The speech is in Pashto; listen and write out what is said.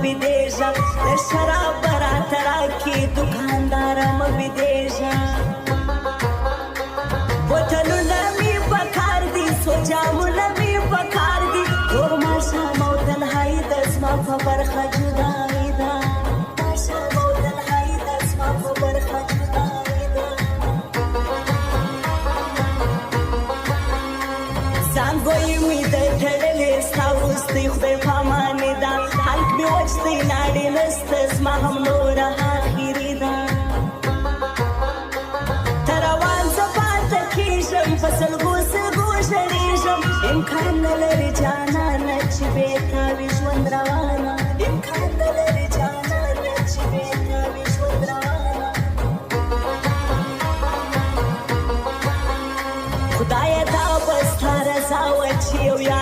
بيدېږه د شراب راته راکړي دوکانداره مه بيدېږه بوتلونه مې پکار دي څو جامونه مې پکار دي تور ماښام او تنهایي ده زما په برخه جدایي ده ماښام او تنهایي ده زما په برخه جدایي ده زانګوی مې د تړلې ستا وروستی خدای په اماني ده حلق مې وچ دی لاړې نسته زما هم نوره آخري ده ته روان زه پاته کېږم په سلګو سلګو ژړېږم امکان نه لري جانانه چې بې تا وي ژوند روانه امکان نه لري